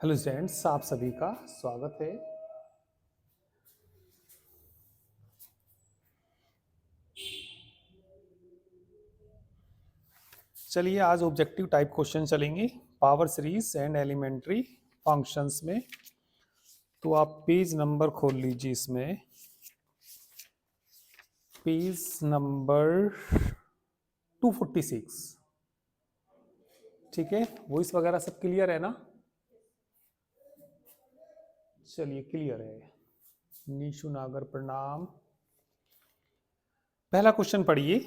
Hello students, आप सभी का स्वागत है। चलिए आज ऑब्जेक्टिव टाइप क्वेश्चन चलेंगे power series and elementary functions में। तो आप पेज नंबर खोल लीजिए, इसमें पेज नंबर 246। ठीक है, वॉइस वगैरह सब क्लियर है ना? चलिए क्लियर है। निशु नागर प्रणाम। पहला क्वेश्चन पढ़िए।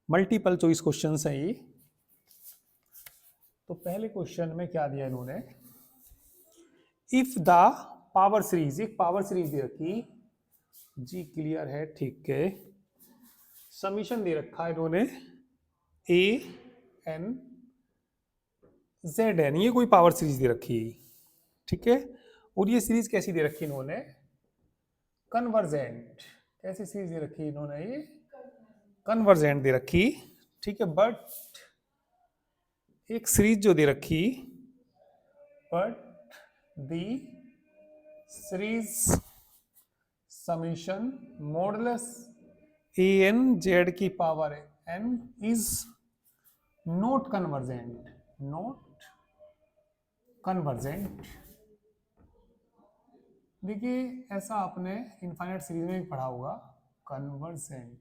मल्टीपल चॉइस क्वेश्चन है ये। तो पहले क्वेश्चन में क्या दिया इन्होंने, इफ द पावर सीरीज, एक पावर सीरीज दे रखी जी, क्लियर है, ठीक है। समीशन दे रखा है इन्होंने ए एन जेड एन, ये कोई पावर सीरीज दे रखी है, ठीक है। और ये सीरीज कैसी दे रखी इन्होंने, कन्वर्जेंट। कैसी सीरीज दे रखी इन्होंने, ये कन्वर्जेंट दे रखी, ठीक है। बट एक सीरीज जो दे रखी, but the series summation modulus a n z की power n is not convergent, not convergent. देखिए ऐसा आपने इनफाइनाइट सीरीज में भी पढ़ा होगा, कन्वर्जेंट।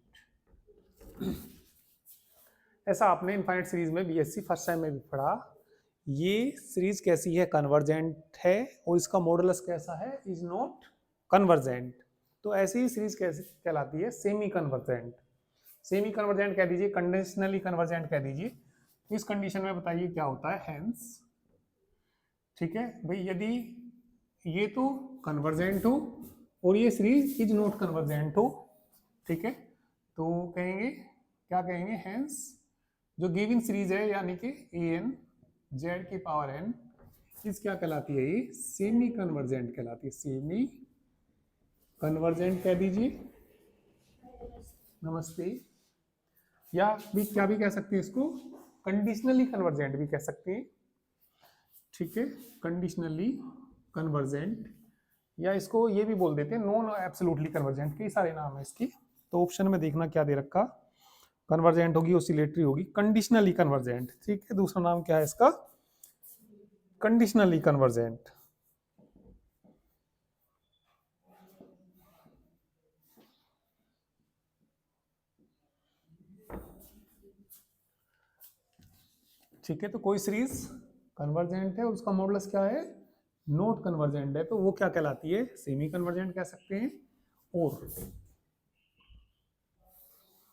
ऐसा आपने इनफाइनाइट सीरीज में बीएससी फर्स्ट टाइम में भी पढ़ा। ये सीरीज कैसी है, कन्वर्जेंट है, और इसका मॉडुलस कैसा है, इज नॉट कन्वर्जेंट। तो ऐसी ही सीरीज कैसे कहलाती है, सेमी कन्वर्जेंट। सेमी कन्वर्जेंट कह दीजिए, कंडीशनली कन्वर्जेंट कह दीजिए। इस कंडीशन में बताइए क्या होता है, हेंस, ठीक है भाई, यदि ये तो कन्वर्जेंट हो और ये सीरीज इज नॉट कन्वर्जेंट हो, ठीक है, तो कहेंगे, क्या कहेंगे, हेंस जो गिवन सीरीज है यानी कि ए एन जेड की पावर एन इस क्या कहलाती है, ये सेमी कन्वर्जेंट कहलाती है। सेमी कन्वर्जेंट कह दीजिए, नमस्ते। या भी क्या भी कह सकते हैं इसको, कंडीशनली कन्वर्जेंट भी कह सकते हैं, ठीक है, कंडीशनली कन्वर्जेंट। या इसको ये भी बोल देते हैं नॉन एब्सोल्युटली कन्वर्जेंट, कई सारे नाम है इसकी। तो ऑप्शन में देखना क्या दे रखा, कन्वर्जेंट होगी, ऑसिलेटरी होगी, कंडीशनली कन्वर्जेंट, ठीक है। दूसरा नाम क्या है इसका, कंडीशनली कन्वर्जेंट। ठीक है, तो कोई सीरीज कन्वर्जेंट है और उसका मॉडुलस क्या है, नॉट कन्वर्जेंट है, तो वो क्या कहलाती है, सेमी कन्वर्जेंट कह सकते हैं। और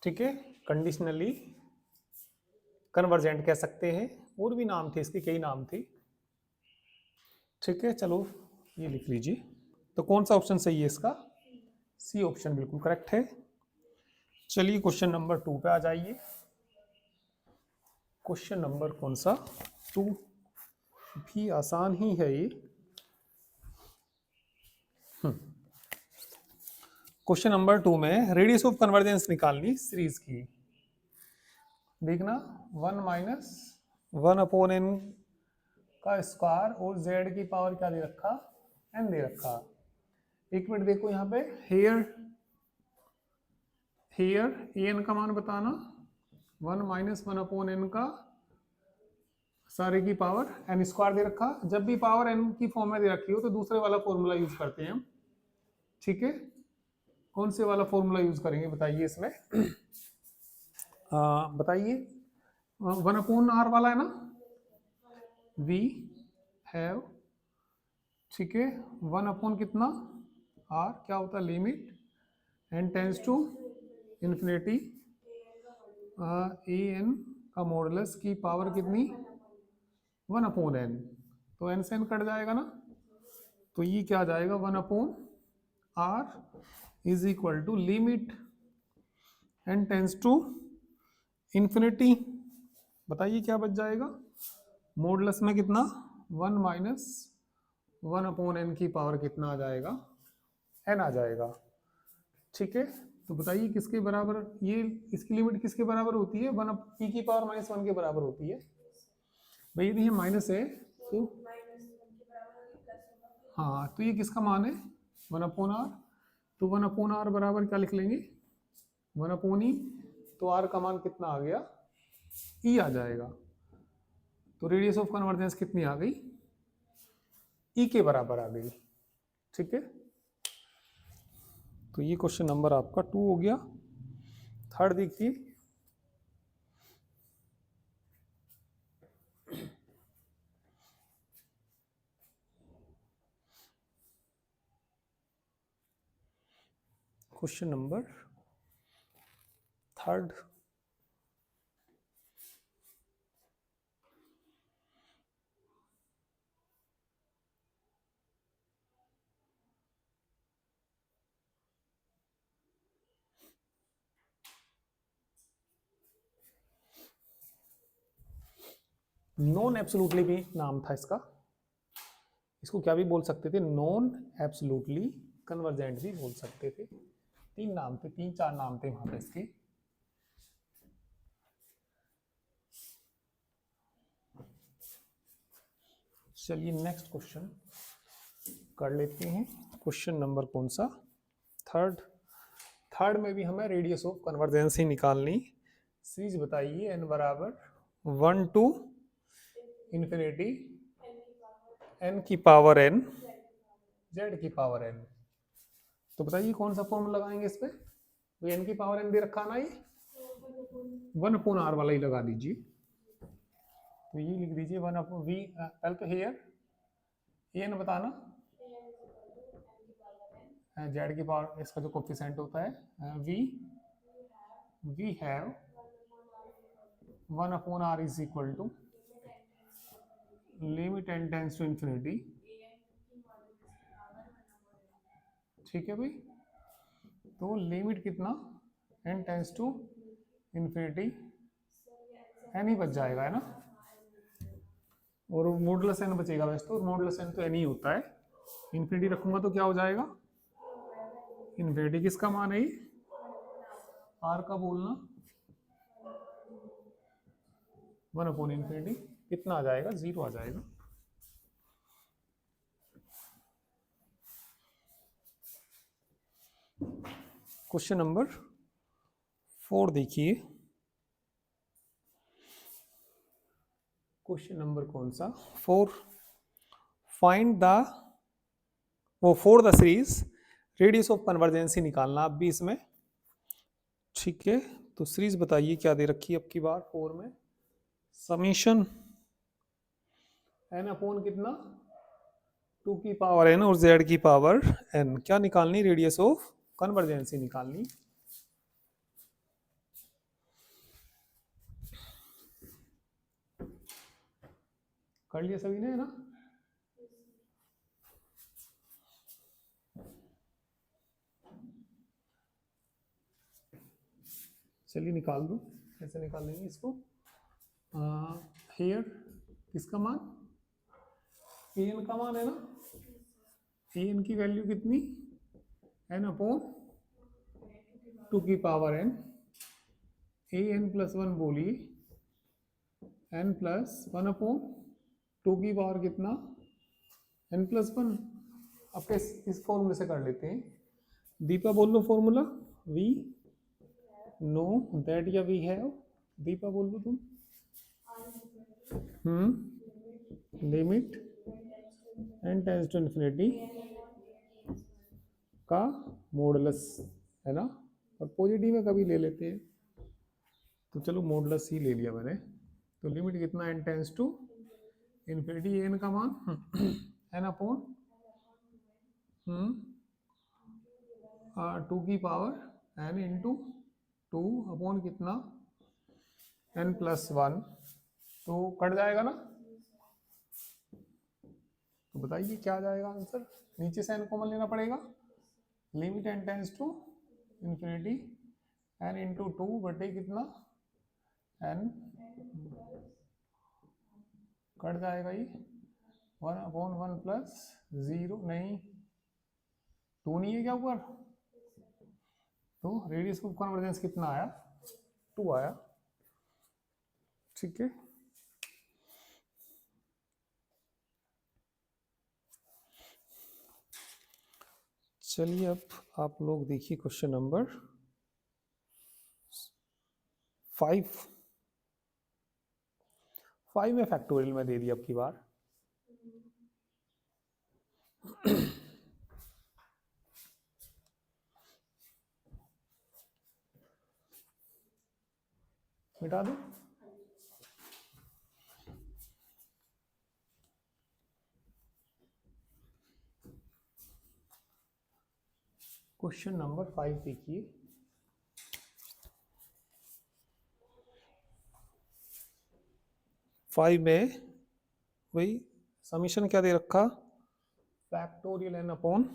ठीक है, कंडीशनली कन्वर्जेंट कह सकते हैं। और भी नाम थे इसके, कई नाम थे, ठीक है। चलो ये लिख लीजिए। तो कौन सा ऑप्शन सही है इसका, सी ऑप्शन बिल्कुल करेक्ट है। चलिए क्वेश्चन नंबर 2 पे आ जाइए। क्वेश्चन नंबर कौन सा, 2 भी आसान ही है ये। क्वेश्चन नंबर 2 में रेडियस ऑफ कन्वर्जेंस निकालनी सीरीज की। देखना 1 माइनस 1 अपॉन एन का स्क्वायर और जेड की पावर क्या दे रखा, एन दे रखा। एक मिनट देखो यहाँ पे, हेयर हेयर एन का मान बताना, 1 माइनस 1 अपॉन एन का सारे की पावर एन स्क्वायर दे रखा। जब भी पावर एन की फॉर्म में दे रखी हो तो दूसरे वाला फॉर्मूला यूज करते हैं हम, ठीक है। कौन से वाला फॉर्मूला यूज करेंगे बताइए इसमें, बताइए, 1 अपॉन आर वाला है ना, वी हैव, ठीक है, 1 अपॉन कितना आर, क्या होता है, limit n tends to infinity a n का मॉडुलस की पावर कितनी, 1 अपॉन एन। तो एन से एन कट जाएगा ना, तो ये क्या आ जाएगा, 1 upon R is equal to limit n tends to infinity. बताइए क्या बच जाएगा, मॉडुलस में कितना, 1 माइनस 1 अपॉन एन की पावर कितना आ जाएगा, एन आ जाएगा, ठीक है। तो बताइए किसके बराबर, ये इसकी लिमिट किसके बराबर होती है, 1 ई की पावर माइनस 1 के बराबर होती है। भाई यदि ये माइनस है तो हाँ, तो ये किसका मान है? 1/r। तो 1/r बराबर क्या लिख लेंगे? 1/e। तो r का मान कितना आ गया? e आ जाएगा। तो रेडियस ऑफ कन्वर्जेंस कितनी आ गई? e के बराबर आ गई। ठीक है, तो ये क्वेश्चन नंबर आपका 2 हो गया। थर्ड देखिए, question number third, non absolutely भी नाम था इसका। इसको क्या भी बोल सकते थे? नॉन एब्सोल्युटली कन्वर्जेंट भी बोल सकते थे। तीन नाम थे, 3-4 नाम थे वहां पे इसके। चलिए नेक्स्ट क्वेश्चन कर लेते हैं। क्वेश्चन नंबर कौन सा? थर्ड। थर्ड में भी हमें रेडियस ऑफ कन्वर्जेंस ही निकालनी। सीरीज बताइए, n बराबर 1 to इंफिनिटी n की पावर n z की पावर n। तो बताइए कौन सा फॉर्मूला लगाएंगे इस पे? तो n की पावर n दे रखा ना, ये 1/r वाला ही लगा दीजिए। तो ये लिख दीजिए 1/v। पहले तो हेयर n बताना, z की पावर इसका जो कोफिशिएंट होता है we have 1/r is equal to limit n tends to infinity. ठीक है भाई, तो लिमिट कितना? n tends to infinity n ही बच जाएगा, है ना? और मॉडुलस n बचेगा वैसे तो, मॉडुलस n तो n ही होता है। इंफिनिटी रखूंगा तो क्या हो जाएगा? इंफिनिटी किसका मान है? r का बोलना 1/इंफिनिटी कितना आ जाएगा? 0 आ जाएगा। क्वेश्चन नंबर 4 देखिए। क्वेश्चन नंबर कौन सा? 4। Find the for the series radius of convergency निकालना आप भी इसमें। ठीक है, तो सीरीज बताइए क्या दे रखी है अब की बार 4 में? समीशन n अपॉन कितना? 2 की पावर n और z की पावर n। क्या निकालनी? रेडियस ऑफ कन्वर्जेंसी निकालनी। कर लिया सभी ने, है ना? चलिए निकाल दो। कैसे निकालेंगे इसको? हेयर किसका मान? an का मान है ना? an की वैल्यू कितनी? n अपॉन 2 की पावर n। an प्लस 1 बोलिए, n प्लस 1 अपॉन 2 की पावर कितना? n plus 1। अब इस फॉर्मूले से कर लेते हैं। दीपा बोल लो फॉर्मूला। वी नो दैट या वी हैव। दीपा बोल लो तुम। Limit n tends to infinity का मॉडुलस, है ना? और पॉजिटिव में कभी ले लेते हैं, तो चलो मॉडुलस ही ले लिया मैंने। तो लिमिट कितना? n tends to infinity, n का मान n अपॉन 2 की पावर n इंटू 2 अपॉन कितना? n plus 1। तो कट जाएगा ना? तो बताइए क्या आ जाएगा आंसर? नीचे से n कॉमन लेना पड़ेगा। Limit n tends to infinity n into 2 बटे कितना? n। कट जाएगा ये 1/1 प्लस 0। नहीं, 2 नहीं है क्या ऊपर? तो रेडियस ऑफ कन्वर्जेंस कितना आया? 2 आया। ठीक है, चलिए अब आप लोग देखिए क्वेश्चन नंबर 5। 5 में फैक्टोरियल में दे दिया अब की बार। मिटा दो। क्वेश्चन नंबर 5 देखिए। फाइव में वही समीशन क्या दे रखा, factorial n upon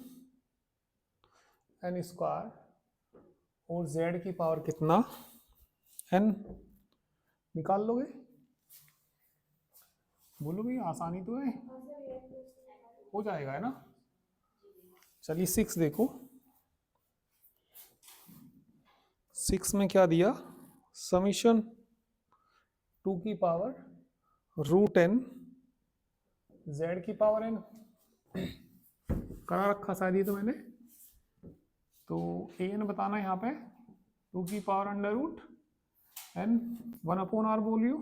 n square और जेड की पावर कितना एन, निकाल लोगे? बोलो भाई आसानी तो है, हो जाएगा है ना। चलिए 6 देखो। 6 में क्या दिया, समीशन 2 की पावर रूट एन जेड की पावर एन करा रखा शायद ये तो मैंने। तो ए एन बताना है यहाँ पे 2 की power under root n 1 upon R बोलियो,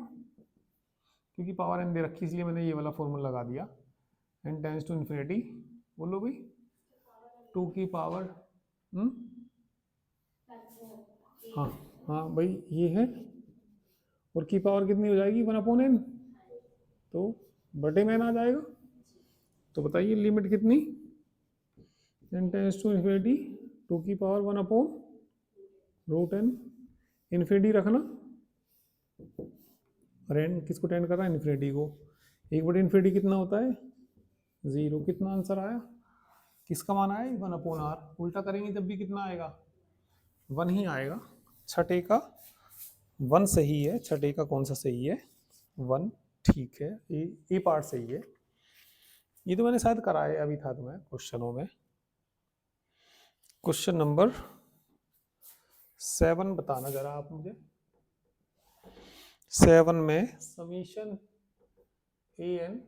क्योंकि पावर एन दे रखी इसलिए मैंने ये वाला फॉर्मूला लगा दिया। एन टेंस टू इन्फिनिटी, बोलो भाई 2 की पावर हाँ हाँ भाई ये है, और की पावर कितनी हो जाएगी 1 अपॉन एन, तो बटे में एन आ जाएगा। तो बताइए लिमिट कितनी, एन टेंस टू इन्फिनिटी 2 की power 1 upon root n, infinity रखना, और एन किसको टेंड कर रहा है, इन्फिनिटी को। 1/इन्फिनिटी कितना होता है 0। कितना आंसर आया, किसका मान आया 1 अपॉन आर। उल्टा करेंगे जब भी कितना आएगा 1 ही आएगा। छठे का 1 सही है, छठे का कौन सा सही है 1, ठीक है। ए पार्ट सही है। ये तो मैंने शायद कराया अभी था तुम्हें क्वेश्चनों में। क्वेश्चन नंबर 7 बताना जरा आप मुझे। 7 में समीशन ए एन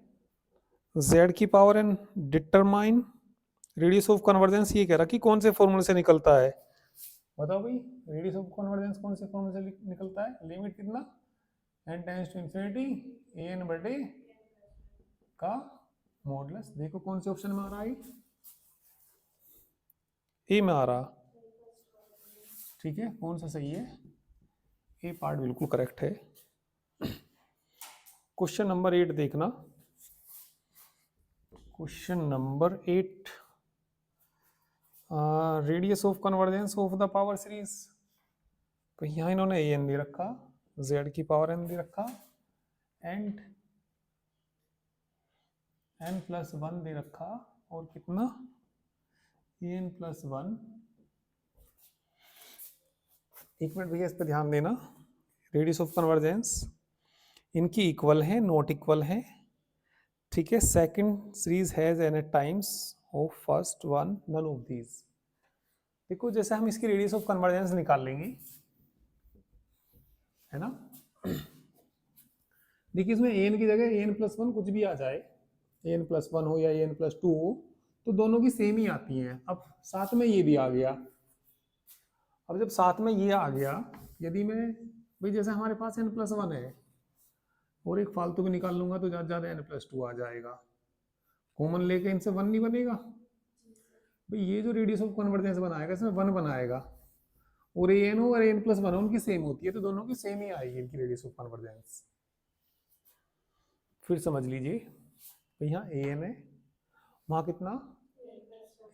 जेड की power n determine radius of convergence, ये कह रहा कि कौन से फॉर्मूले से निकलता है, बताओ भाई। रेडियस ऑफ कन्वर्जेंस कौन से फॉर्मूले से निकलता है, लिमिट कितना n tends to infinity a n बटे का मॉडुलस। देखो कौन से ऑप्शन में आ रहा है, ए में आ रहा, ठीक है। कौन सा सही है, ए पार्ट बिल्कुल करेक्ट है। क्वेश्चन नंबर 8 देखना। Question number 8, radius of convergence of the power series. तो यहाँ इन्होंने ए एन दे रखा, जेड की पावर एन दे रखा, एंड एन प्लस 1 दे रखा, और कितना ए एन प्लस 1। एक मिनट भैया इस पर ध्यान देना। रेडियस ऑफ कन्वर्जेंस इनकी इक्वल है, नॉट इक्वल है, ठीक है। Second series has n eight times of first one none of these. देखो जैसे हम इसकी रेडियस ऑफ कन्वर्जेंस निकाल लेंगे, है ना। देखिए इसमें एन की जगह एन प्लस 1 कुछ भी आ जाए, एन प्लस 1 हो या एन प्लस 2 हो, तो दोनों की सेम ही आती हैं। अब साथ में ये भी आ गया। अब जब साथ में ये आ गया, यदि मैं भाई जैसे हमारे पास एन प्लस 1 है और एक फालतू भी निकाल लूंगा तो ज़्यादा ज़्यादा एन प्लस 2 आ जाएगा, कॉमन लेके इनसे 1 नहीं बनेगा भाई। ये जो रेडियस ऑफ कन्वर्जेंस बनाएगा इसमें 1 बनाएगा, और ए एन हो और एन प्लस 1 उनकी सेम होती है, तो दोनों की सेम ही आएगी इनकी रेडियस ऑफ कन्वर्जेंस। फिर समझ लीजिए तो यहाँ ए एन है, वहाँ कितना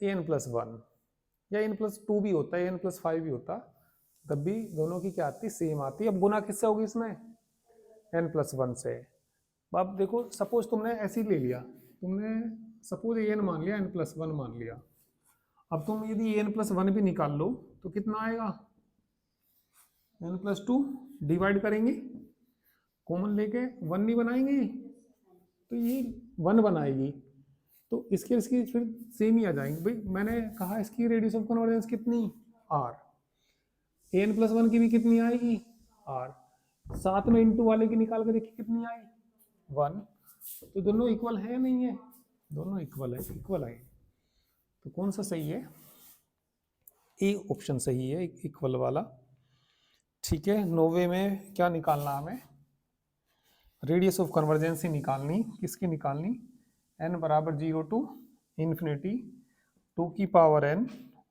ए एन प्लस 1 या एन प्लस 2 भी होता है, एन प्लस 5 भी होता, तब भी दोनों की क्या आती, सेम आती। अब गुना किससे होगी इसमें, एन प्लस 1 से। अब देखो सपोज तुमने ऐसे ही ले लिया, तुमने सपोज एन मान लिया, एन प्लस 1 मान लिया। अब तुम यदि एन प्लस 1 भी निकाल लो तो कितना आएगा, एन प्लस 2 डिवाइड करेंगे, कॉमन लेके 1 नहीं बनाएंगे तो ये 1 बनाएगी, तो इसकी फिर सेम ही आ जाएंगे भाई। मैंने कहा इसकी रेडियस ऑफ कन्वर्जेंस कितनी आर, एन प्लस 1 की भी कितनी आएगी आर, साथ में इंटू वाले की निकाल के देखिए कितनी आई 1। तो दोनों इक्वल है नहीं है, दोनों इक्वल है, इक्वल है। तो कौन सा सही है, ए ऑप्शन सही है, इक्वल वाला। ठीक है, 90 में क्या निकालना हमें? रेडियस ऑफ कन्वर्जेंसी निकालनी। किसकी निकालनी? n बराबर 0 टू इन्फिनिटी 2 की पावर n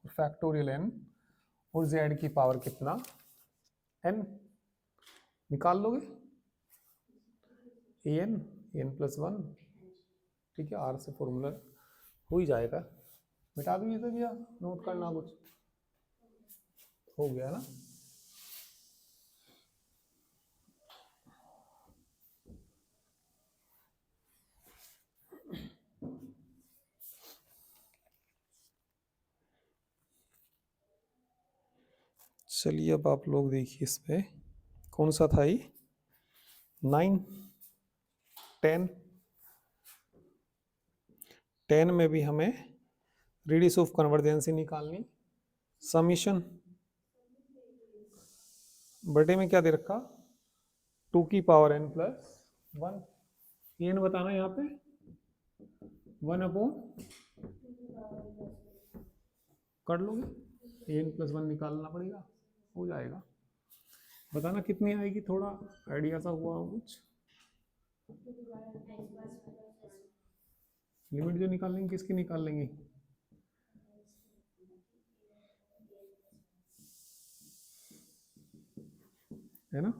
फैक्टोरियल n और z की पावर कितना? n। निकाल लोगे? an plus 1। ठीक है, r से फॉर्मूला हो ही जाएगा। मिटा दीजिए तो भैया, नोट करना कुछ हो गया ना। चलिए अब आप लोग देखिए इसमें कौन सा था ये? 9 10 10 में भी हमें रेडियस ऑफ कन्वर्जेंसी निकालनी। समीशन बटे में क्या दे रखा? 2 की पावर n प्लस 1। n बताना यहाँ पे 1 अपॉन, कर लोगे? n प्लस 1 निकालना पड़ेगा, हो जाएगा। बताना कितनी आएगी, थोड़ा आइडिया सा हुआ हो कुछ? लिमिट जो निकाल लेंगे किसकी निकाल लेंगे? है ना?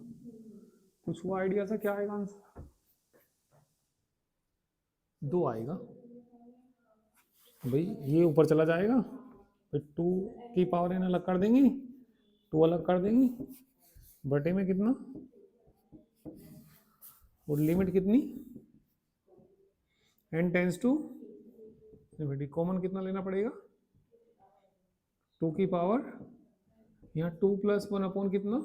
कुछ हुआ आइडिया सा? क्या आएगा आंसर? 2 आएगा भाई, ये ऊपर चला जाएगा, फिर 2 की पावर n अलग कर देंगे, 2 अलग कर देंगे, बटे में कितना, और लिमिट कितनी? n tends to infinity. Common कितना लेना पड़ेगा? 2 की पावर, यहाँ 2 प्लस 1 अपॉन कितना,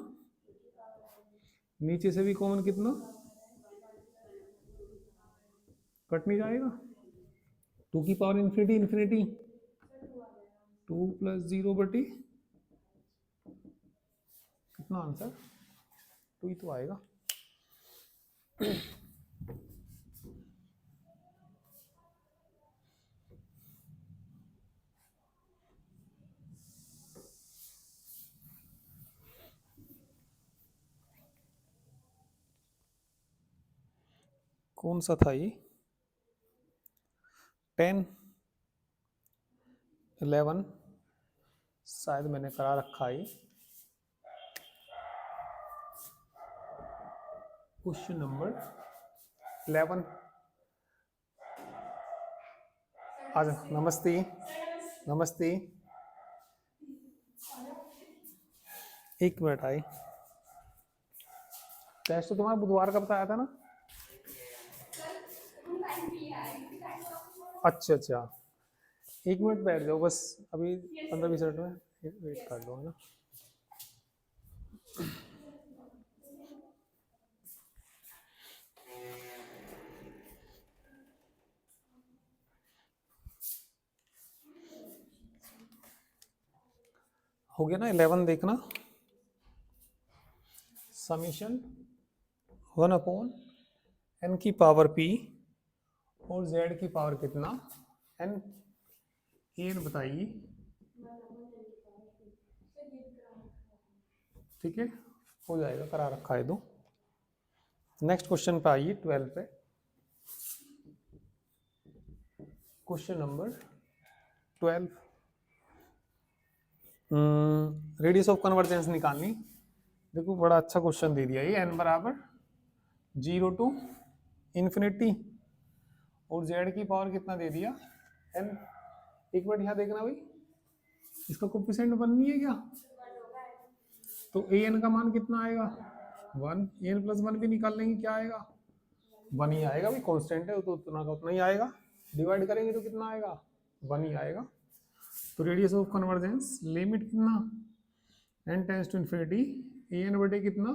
नीचे से भी कॉमन कितना, कट नहीं जाएगा। 2 की पावर इन्फिनिटी इन्फिनिटी, 2 प्लस 0 बटी कितना? आंसर 2 ही तो आएगा। कौन सा था ये? 10 11 शायद मैंने करा रखा है। Question number 11। आज नमस्ते, नमस्ते, एक मिनट आए। टेस्ट तो तुम्हारा बुधवार का बताया था ना? अच्छा अच्छा, एक मिनट बैठ जाओ बस, अभी 15-20 मिनट में वेट कर लो, है ना? हो गया ना? 11 देखना, समीशन 1 अपॉन n की पावर p और z की पावर कितना? n। n बताइए। ठीक है, हो जाएगा, करा रखा है। दो नेक्स्ट क्वेश्चन पे आइए, 12 पे। Question number 12, radius of convergence निकालनी। देखो बड़ा अच्छा क्वेश्चन दे दिया ये। n बराबर 0 टू इन्फिनिटी और z की पावर कितना दे दिया? n। एक मिनट यहाँ देखना भाई, इसका कोफिशिएंट 1 नहीं है क्या? तो an का मान कितना आएगा? 1। an प्लस 1 भी निकाल लेंगे, क्या आएगा? 1 ही आएगा भाई, कांस्टेंट है तो उतना का उतना ही आएगा। डिवाइड करेंगे तो कितना आएगा? 1 ही आएगा। तो रेडियस ऑफ कन्वर्जेंस लिमिट कितना? n tends to infinity an बटे कितना?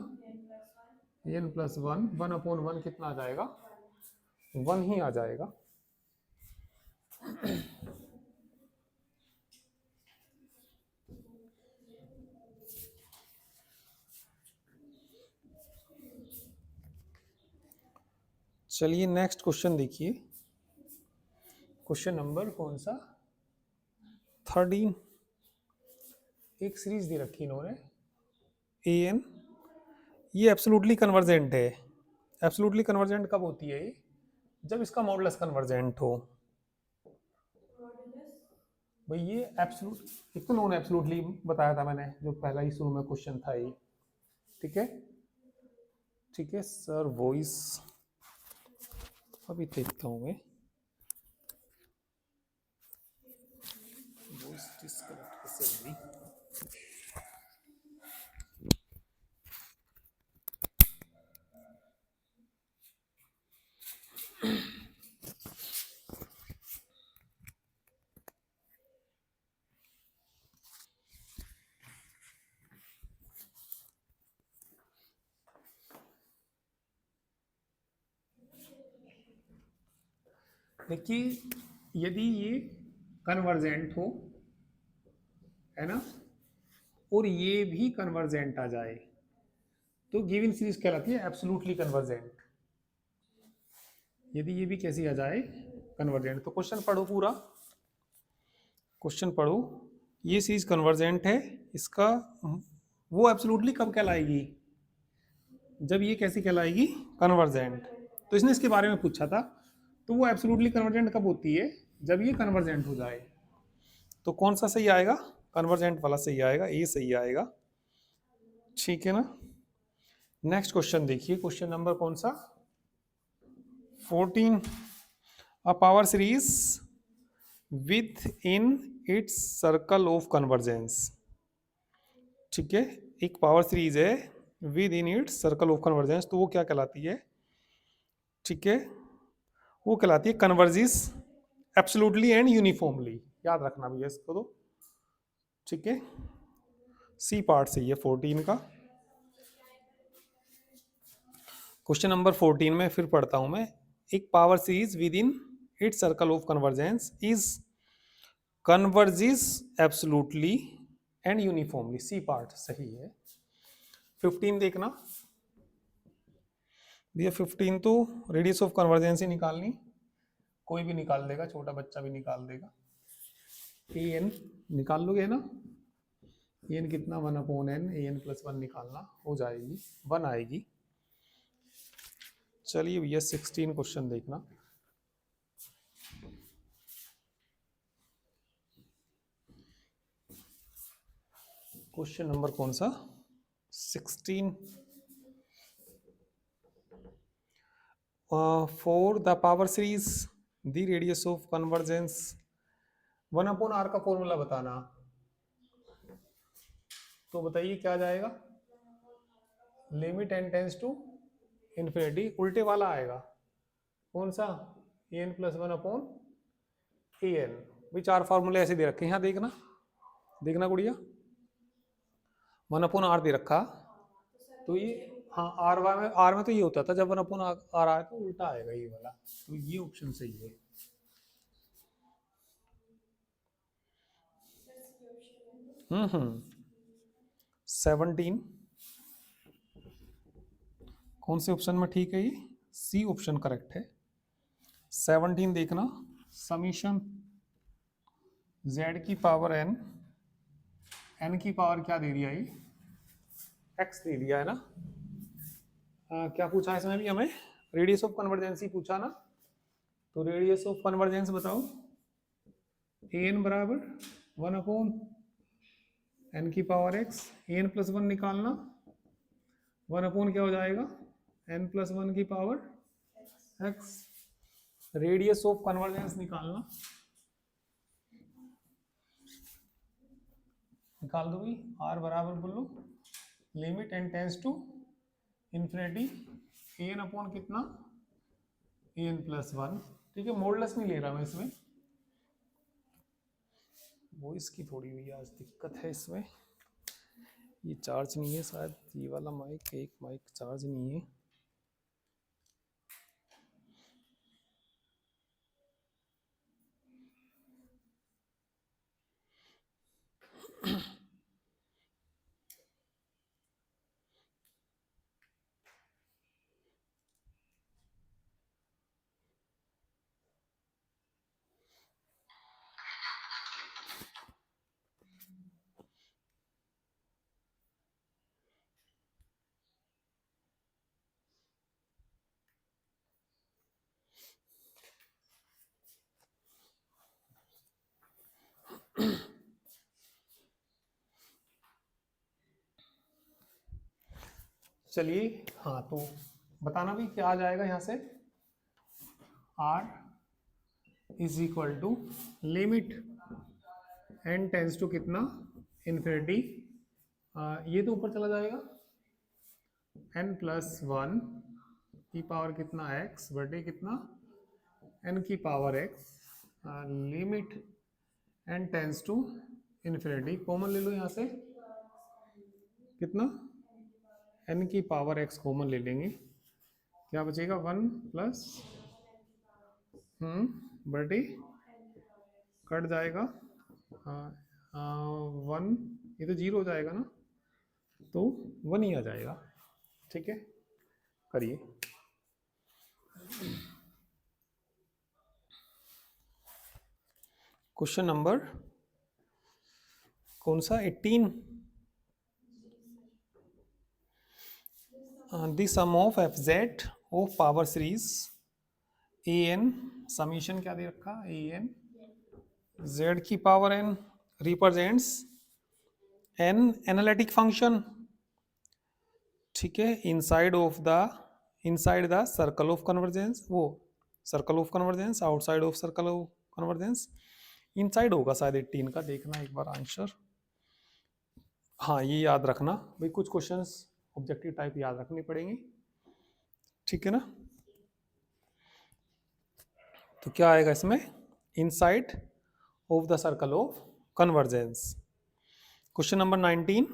an प्लस 1, 1 अपॉन 1 कितना आ जाएगा? 1 ही आ जाएगा। चलिए नेक्स्ट क्वेश्चन देखिए। क्वेश्चन नंबर कौन सा? 13। एक सीरीज दे रखी इन्होंने ए एन, ये एब्सोल्युटली कन्वर्जेंट है। एब्सोल्युटली कन्वर्जेंट कब होती है ये? जब इसका मॉडुलस कन्वर्जेंट हो। भाई ये एब्सोल्यूट, एक तो नॉन एब्सोल्युटली बताया था मैंने, जो पहला ही शुरू में क्वेश्चन था ये। ठीक है, ठीक है सर। वॉइस अभी देखता हूँ मैं। वॉइस डिस्कनेक्ट कैसे होगी? देखिए यदि ये कन्वर्जेंट हो, है ना, और ये भी कन्वर्जेंट आ जाए, तो गिवन सीरीज कहलाती है एब्सोल्युटली कन्वर्जेंट। यदि ये भी कैसी आ जाए, कन्वर्जेंट। तो क्वेश्चन पढ़ो पूरा, क्वेश्चन पढ़ो। ये सीरीज कन्वर्जेंट है, इसका वो एब्सोल्युटली कब कहलाएगी? जब ये कैसी कहलाएगी? कन्वर्जेंट। तो इसने इसके बारे में पूछा था, तो वो एब्सोल्युटली कन्वर्जेंट कब होती है? जब ये कन्वर्जेंट हो जाए। तो कौन सा सही आएगा? कन्वर्जेंट वाला सही आएगा, ए सही आएगा। ठीक है ना। नेक्स्ट क्वेश्चन देखिए, क्वेश्चन नंबर कौन सा? 14। A power series with in its circle of convergence. ठीक है, एक पावर सीरीज है with in its circle of convergence, तो वो क्या कहलाती है? ठीक है, वो कहलाती है कन्वर्जिस एब्सोल्युटली एंड यूनिफॉर्मली। याद रखना भैया इसको तो। ठीक है, सी पार्ट सही है 14 का। क्वेश्चन नंबर 14 में फिर पढ़ता हूं मैं। एक power series within its circle of convergence is converges absolutely and uniformly. C part सही है। 15 देखना भैया। 15 तो रेडियस ऑफ कन्वर्जेंस ही निकालनी, कोई भी निकाल देगा, छोटा बच्चा भी निकाल देगा। ए एन निकाल लोगे ना, ए एन कितना? 1/n, ए एन प्लस 1 निकालना, हो जाएगी 1 आएगी। चलिए भैया 16 क्वेश्चन देखना। क्वेश्चन नंबर कौन सा? 16। For the power series the radius of convergence 1/r का फॉर्मूला बताना। तो बताइए क्या जाएगा? Limit n tends to infinity, उल्टे वाला आएगा। कौन सा? N plus 1/an। भाई 4 फार्मूले ऐसे दे रखे हैं, यहाँ देखना, देखना गुड़िया। 1/r दे रखा, तो ये हाँ आर में तो ये होता था, जब 1/r आए तो उल्टा आएगा ये वाला, तो ये ऑप्शन सही है। हम्म 17 कौन से ऑप्शन में ठीक है? ये सी ऑप्शन करेक्ट है। 17 देखना। समीशन z की पावर n, n की पावर क्या दे दिया? ये x दे दिया है ना। क्या पूछा है इसमें भी हमें? रेडियस ऑफ कन्वर्जेंसी पूछा ना। तो रेडियस ऑफ कन्वर्जेंस बताओ। an बराबर 1/n की पावर x, an प्लस 1 निकालना, 1/, क्या हो जाएगा? n प्लस 1 की power x। Radius of convergence निकालना, निकाल दो भाई। r बराबर बोलो, limit n tends to infinity, an/, कितना? an plus 1। ठीक है, मॉडुलस नहीं ले रहा मैं इसमें। वो इसकी थोड़ी हुई आज दिक्कत है इसमें, ये चार्ज नहीं है शायद, ये वाला माइक, एक माइक चार्ज नहीं है। चलिए, हाँ तो बताना भी क्या आ जाएगा यहाँ से। R is equal to limit n tends to कितना, इन्फिनिटी, ये तो ऊपर चला जाएगा, एन प्लस वन की पावर कितना एक्स बटे कितना एन की power x, limit n tends to infinity, common ले लो यहाँ से, कितना एन की पावर एक्स कॉमन ले लेंगे, क्या बचेगा वन प्लस बटे कट जाएगा वन, ये तो जीरो हो जाएगा ना, तो वन ही आ जाएगा। ठीक है, करिए। क्वेश्चन नंबर कौन सा, 18। The sum of f z of power series a n, summation क्या दे रखा, ए एन जेड की power n represents an analytic function, ठीक है, inside the circle of convergence, वो circle of convergence, outside of circle of convergence, inside होगा शायद 18 का, देखना एक बार आंसर। हाँ ये याद रखना भाई, कुछ क्वेश्चंस ऑब्जेक्टिव टाइप याद रखने पड़ेंगे, ठीक है ना। तो क्या आएगा इसमें, inside of the circle of convergence. Question number 19,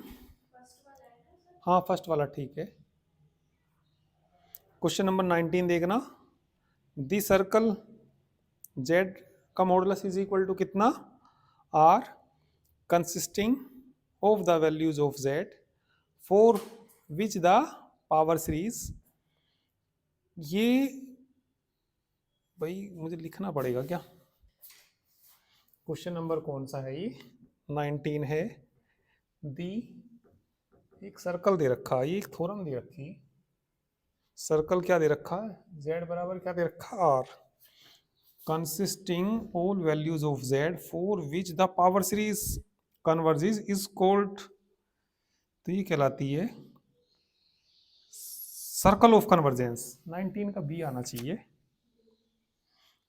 हाँ फर्स्ट वाला ठीक है। क्वेश्चन नंबर 19 देखना, दी सर्कल जेड का मॉडुलस इज इक्वल टू कितना, r consisting of the values of z for which the power series, ये भाई मुझे लिखना पड़ेगा क्या, क्वेश्चन नंबर कौन सा है ये, 19 है। दी एक सर्कल दे रखा है, ये एक थ्योरम दे रखी है, सर्कल क्या दे रखा है, z बराबर क्या दे रखा, r consisting all values of z for which the power series converges is called, तो ये कहलाती है सर्कल ऑफ कन्वर्जेंस। 19 का बी आना चाहिए,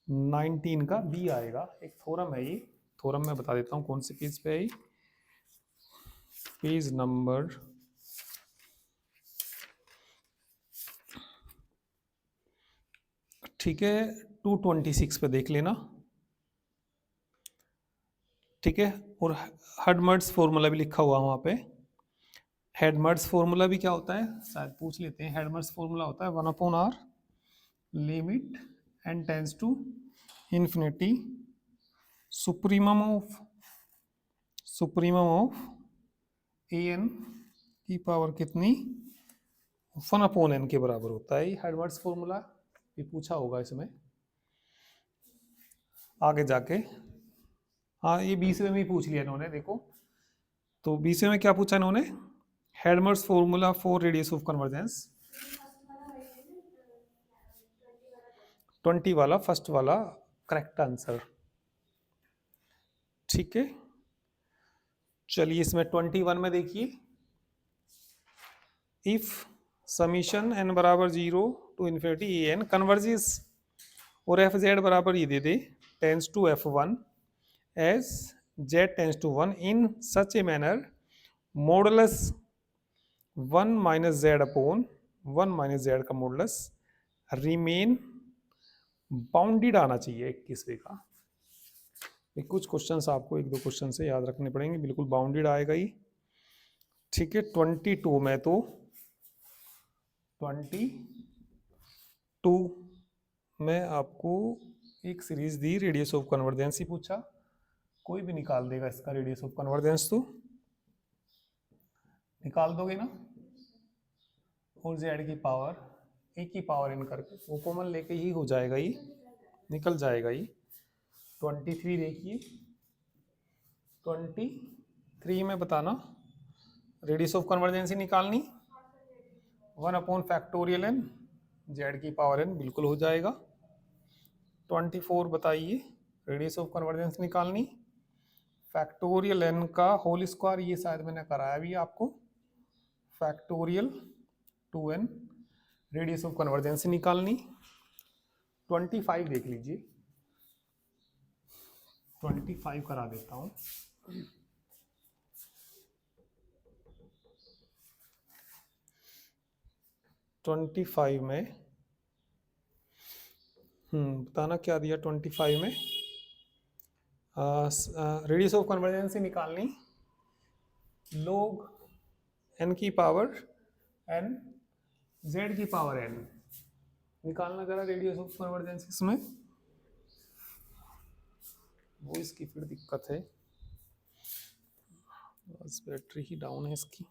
19 का बी आएगा, एक थ्योरम है ये, थ्योरम मैं बता देता हूँ कौन से पेज पे है, पेज नंबर ठीक है 226 पे देख लेना, ठीक है। और हेडमर्ट्स फॉर्मूला भी लिखा हुआ वहाँ पे, हेडमर्ट्स फॉर्मूला भी क्या होता है शायद पूछ लेते हैं, हेडमर्ट्स फॉर्मूला होता है 1/r limit n tends to infinity supremum of a n की पावर कितनी 1/n के बराबर होता है, हेडमर्ट्स फॉर्मूला ये पूछा होगा इसमें आगे जाके। हाँ ये 20वें में ही पूछ लिया इन्होंने, देखो तो 20वें में क्या पूछा इन्होंने, Hadamard's formula for radius of convergence, 20 वाला फर्स्ट वाला करेक्ट आंसर, ठीक है। चलिए इसमें 21 में देखिए, इफ समीशन n बराबर 0 to infinity a n converges, और एफ जेड बराबर ये दे दे tends to f1 as z tends to 1 in such a manner modulus 1 minus z upon 1 minus z का मॉडुलस रिमेन बाउंडेड आना चाहिए 21वें का। कुछ क्वेश्चंस आपको एक दो क्वेश्चन से याद रखने पड़ेंगे, बिल्कुल बाउंडेड आएगा ही, ठीक है। 22 में तो 22 में आपको एक सीरीज दी, रेडियस ऑफ कन्वर्जेंस ही पूछा, कोई भी निकाल देगा इसका रेडियस ऑफ कन्वर्जेंस, तो निकाल दोगे ना, और जेड की पावर ए की पावर इन करके वो कॉमन लेके ही हो जाएगा, ही निकल जाएगा ही। 23 देखिए, 23 में बताना रेडियस ऑफ कन्वर्जेंस ही निकालनी, 1/फैक्टोरियल n जेड की पावर n बिल्कुल हो जाएगा। 24 बताइए रेडियस ऑफ कन्वर्जेंस निकालनी फैक्टोरियल एन का होल स्क्वायर, ये शायद मैंने कराया भी आपको, factorial 2n, radius of convergence निकालनी। 25 देख लीजिए, 25 करा देता हूँ। ट्वेंटी फाइव में बताना क्या दिया 25 में, रेडियस ऑफ कन्वर्जेंस निकालनी, log n की पावर n, z की पावर n निकालना जरा रेडियस ऑफ कन्वर्जेंस। इसमें वो इसकी फिर दिक्कत है, बस बैटरी ही डाउन है इसकी।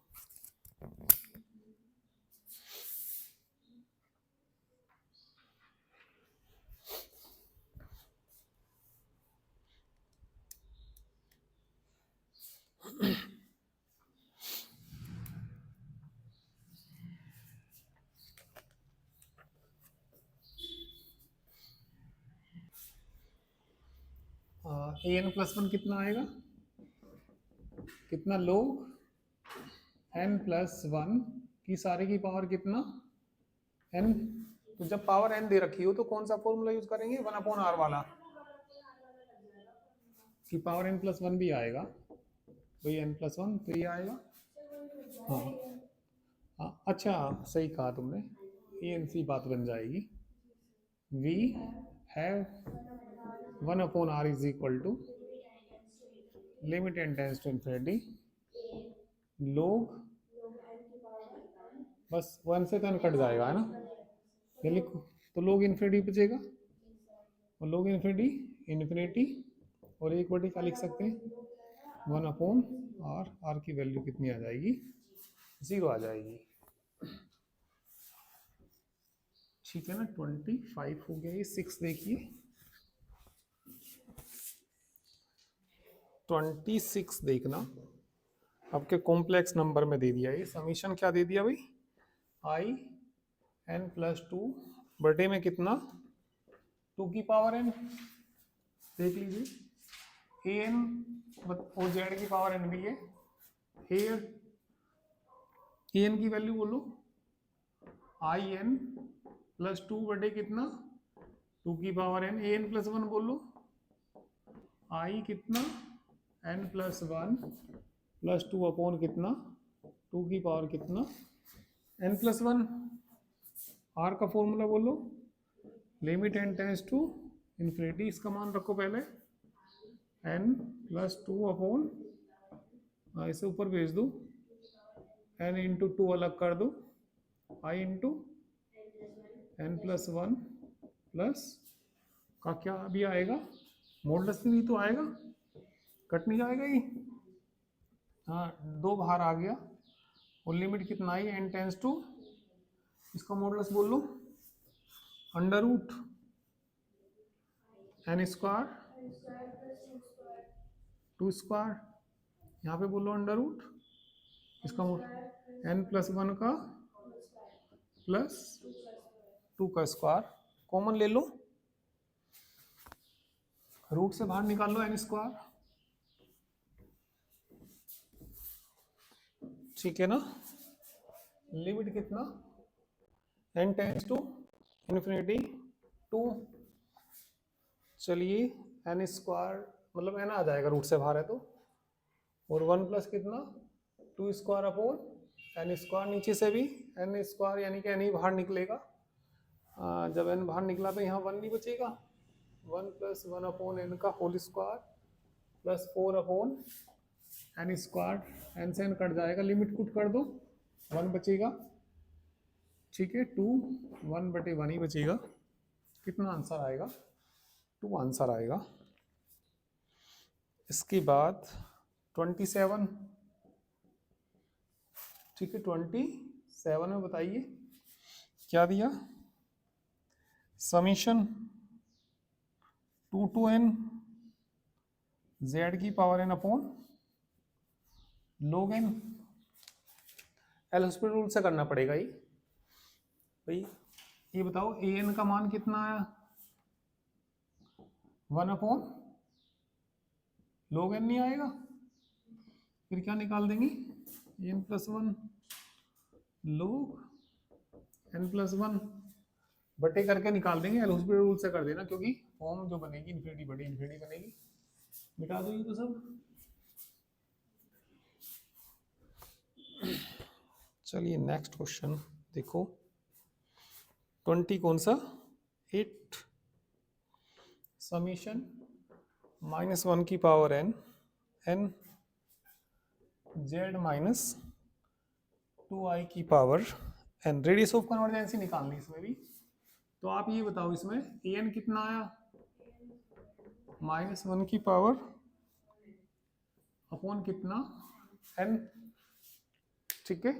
an प्लस 1 कितना आएगा, कितना log n प्लस 1 की सारे की पावर कितना n। तो जब पावर n दे रखी हो तो कौन सा फॉर्मूला यूज करेंगे, 1/r वाला, कि पावर n प्लस 1 भी आएगा, वही n प्लस 1 तो ये आएगा। हाँ हाँ, अच्छा सही कहा तुमने, ANC बात बन जाएगी। We have 1/r is equal to limit n tends to infinity लोग, बस 1 से तो n कट जाएगा है ना, ये लिखो तो लोग इन्फिनिटी बचेगा, और लोग इन्फिनिटी और एक बटे क्या लिख सकते हैं 1/r, r की वैल्यू कितनी आ जाएगी, 0 आ जाएगी। ठीक है ना, 25 हो गया, ये 6 देखिए, 26 देखना, आपके कॉम्प्लेक्स नंबर में दे दिया, ये समीशन क्या दे दिया भाई, आई n प्लस 2 बटे में कितना 2 की पावर n, देख लीजिए an और z की पावर n भी है, an की वैल्यू बोलो आई n प्लस 2 बटे कितना 2 की पावर n, an प्लस 1 बोलो आई कितना n प्लस 1 प्लस 2 अपॉन कितना 2 की पावर कितना n प्लस 1, r का फॉर्मूला बोलो limit n tends to infinity, इसका मान रखो पहले n प्लस 2 अपॉन, इसे ऊपर भेज दो, n इंटू 2 अलग कर दो, i into n plus 1 plus का क्या भी आएगा, मॉडुलस भी तो आएगा, कट नहीं जाएगा ये, हाँ 2 बाहर आ गया, और लिमिट कितना आई n टेंस टू, इसका मॉडुलस बोल लो under root n square 2 square, यहाँ पे बोलो अंडर रूट, इसका n प्लस 1 का प्लस 2 का स्क्वायर, कॉमन ले लो, रूट से बाहर निकाल लो n स्क्वायर, ठीक है ना, लिमिट कितना n टेंस टू इन्फिनिटी 2, चलिए n स्क्वायर मतलब n आ जाएगा रूट से बाहर है तो, और 1 प्लस कितना 2 स्क्वायर अपॉन n स्क्वायर, नीचे से भी n स्क्वायर यानी कि n ही बाहर निकलेगा, जब n बाहर निकला तो यहाँ 1 नहीं बचेगा, 1 प्लस 1 अपॉन n का whole square plus 4 upon n square, n से n कट जाएगा, लिमिट कुट कर दो 1 बचेगा, ठीक है 2 1 बटे 1 ही बचेगा, कितना आंसर आएगा 2 आंसर आएगा। इसके बाद 27, ठीक है 27 में बताइए क्या दिया, समीशन 2 to n z की power n upon log n, L hospital rule से करना पड़ेगा ये भाई, ये बताओ an का मान कितना आया 1 अपॉन log n नहीं आएगा, फिर क्या निकाल देंगे, n plus one log n plus one बटे करके निकाल देंगे, एलहोस्पिटल रूल से कर देना, क्योंकि फॉर्म जो बनेगी इन्फिनिटी बड़ी इन्फिनिटी बनेगी। मिटा दो ये तो सब। चलिए नेक्स्ट क्वेश्चन देखो, 20 कौन सा, 8 समीशन -1 की power n n z minus 2i की पावर n, रेडियस ऑफ कन्वर्जेंसी निकालनी इसमें भी। तो आप ये बताओ इसमें an कितना आया, -1 की पावर अपॉन कितना n, ठीक है।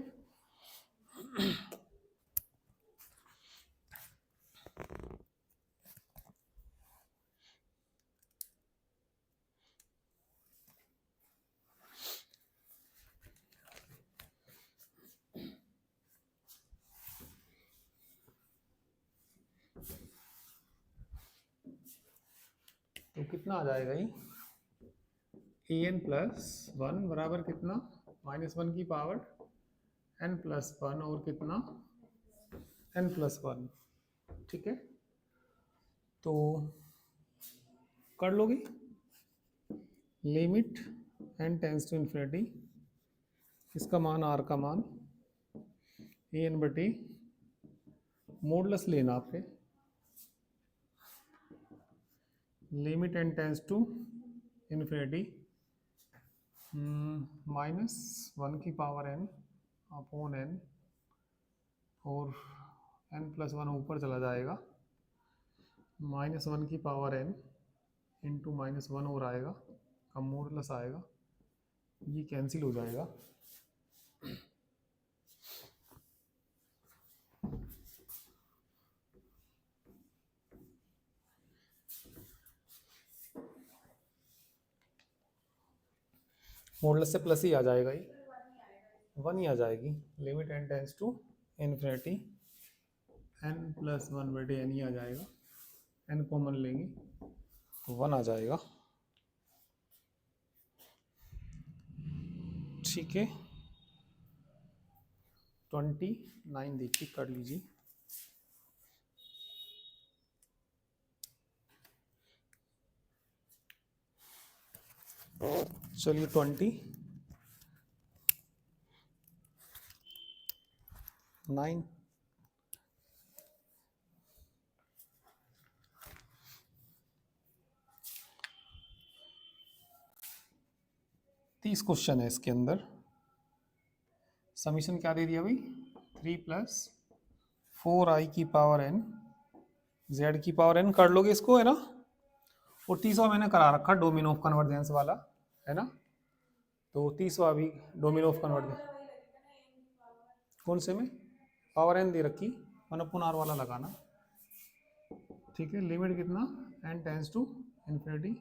तो कितना आ जाएगा ये, an प्लस वन बराबर कितना, -1 की पावर n प्लस वन और कितना n प्लस वन, ठीक है। तो कर लोगे, limit n tends to infinity, इसका मान r का मान an बटे मॉडुलस लेना आपके, limit n tends to infinity -1 की पावर n अपॉन n, और n प्लस वन ऊपर चला जाएगा, -1 की पावर n इंटू -1 और आएगा, का मॉडुलस आएगा, ये कैंसिल हो जाएगा। मॉडुलस से प्लस ही आ जाएगा, ये 1 ही आ जाएगी, limit n tends to infinity n plus one बटे n ही आ जाएगा, n कॉमन लेंगे तो 1 आ जाएगा, ठीक है। 29 देखिए कर लीजिए, चलिए 29 30 क्वेश्चन है इसके अंदर। समीशन क्या दे दिया भाई, 3 प्लस 4i की पावर n z की पावर n, कर लोगे इसको, है ना। और 30वां मैंने करा रखा डोमेन ऑफ कन्वर्जेंस वाला, है ना। तो 30वां भी डोमेन ऑफ कन्वर्जेंस, कौन से में पावर n दे रखी, 1/r वाला लगाना, ठीक है। लिमिट कितना n tends to infinity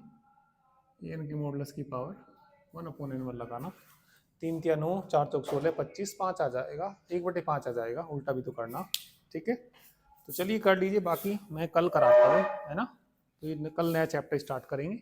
n की मॉडुलस की पावर 1/n1 लगाना, 3 तिया 9, 4 चौक 16, 25, 5 आ जाएगा, 1/5 आ जाएगा, उल्टा भी तो करना, ठीक है। तो चलिए कर लीजिए, बाकी मैं कल कराता हूँ, है ना। तो ये कल नया चैप्टर स्टार्ट करेंगे।